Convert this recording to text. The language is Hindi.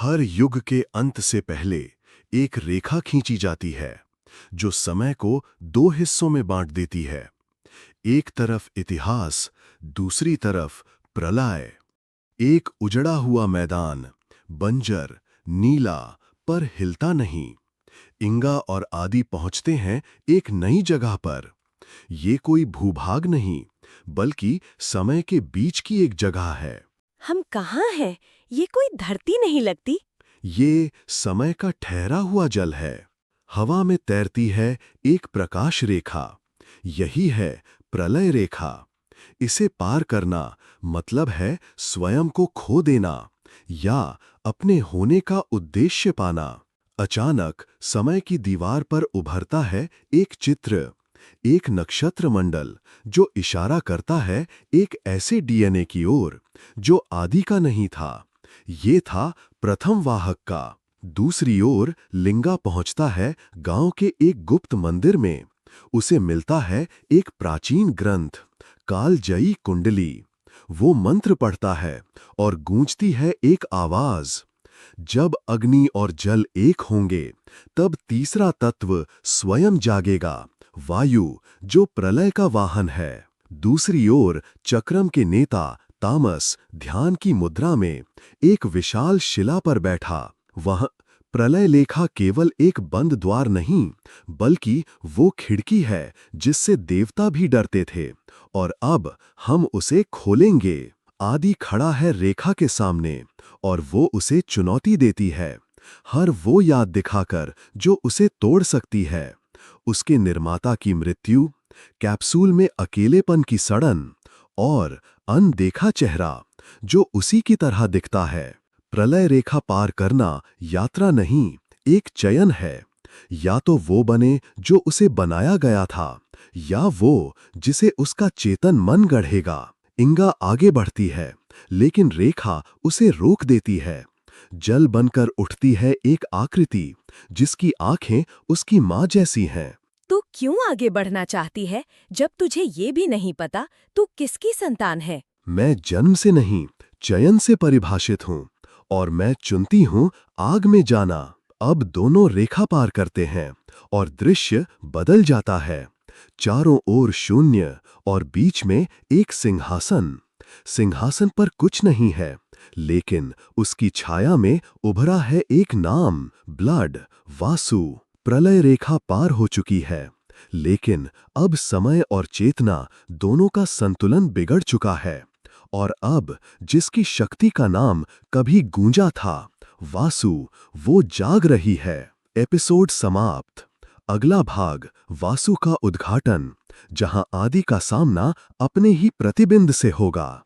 हर युग के अंत से पहले एक रेखा खींची जाती है जो समय को दो हिस्सों में बांट देती है। एक तरफ इतिहास, दूसरी तरफ प्रलय। एक उजड़ा हुआ मैदान, बंजर, नीला, पर हिलता नहीं। इंगा और आदि पहुंचते हैं एक नई जगह पर। ये कोई भूभाग नहीं, बल्कि समय के बीच की एक जगह है। हम कहाँ हैं? ये कोई धरती नहीं लगती। ये समय का ठहरा हुआ जल है। हवा में तैरती है एक प्रकाश रेखा। यही है प्रलय रेखा। इसे पार करना मतलब है स्वयं को खो देना या अपने होने का उद्देश्य पाना। अचानक समय की दीवार पर उभरता है एक चित्र, एक नक्षत्र मंडल जो इशारा करता है एक ऐसे डीएनए की ओर जो आदि का नहीं था। ये था प्रथम वाहक का। दूसरी ओर लिंगा पहुंचता है गांव के एक गुप्त मंदिर में। उसे मिलता है एक प्राचीन ग्रंथ, कालजयी कुंडली। वो मंत्र पढ़ता है और गूंजती है एक आवाज, जब अग्नि और जल एक होंगे तब तीसरा तत्व स्वयं जागेगा, वायु, जो प्रलय का वाहन है। दूसरी ओर चक्रम के नेता तामस ध्यान की मुद्रा में एक विशाल शिला पर बैठा। वह प्रलय लेखा केवल एक बंद द्वार नहीं, बल्कि वो खिड़की है जिससे देवता भी डरते थे, और अब हम उसे खोलेंगे। आदि खड़ा है रेखा के सामने और वो उसे चुनौती देती है, हर वो याद दिखाकर जो उसे तोड़ सकती है। उसके निर्माता की मृत्यु, कैप्सूल में अकेलेपन की सड़न और अनदेखा चेहरा जो उसी की तरह दिखता है। प्रलय रेखा पार करना यात्रा नहीं, एक चयन है। या तो वो बने जो उसे बनाया गया था, या वो जिसे उसका चेतन मन गढ़ेगा। इंगा आगे बढ़ती है, लेकिन रेखा उसे रोक देती है। जल बनकर उठती है एक आकृति जिसकी आंखें उसकी माँ जैसी हैं। तू क्यों आगे बढ़ना चाहती है जब तुझे ये भी नहीं पता तू किसकी संतान है? मैं जन्म से नहीं, चयन से परिभाषित हूँ, और मैं चुनती हूँ आग में जाना। अब दोनों रेखा पार करते हैं और दृश्य बदल जाता है। चारों ओर शून्य और बीच में एक सिंहासन। सिंहासन पर कुछ नहीं है, लेकिन उसकी छाया में उभरा है एक नाम, ब्लड, वासु। प्रलय रेखा पार हो चुकी है, लेकिन अब समय और चेतना दोनों का संतुलन बिगड़ चुका है। और अब जिसकी शक्ति का नाम कभी गूंजा था, वासु, वो जाग रही है। एपिसोड समाप्त। अगला भाग वासु का उद्घाटन, जहां आदि का सामना अपने ही प्रतिबिंब से होगा।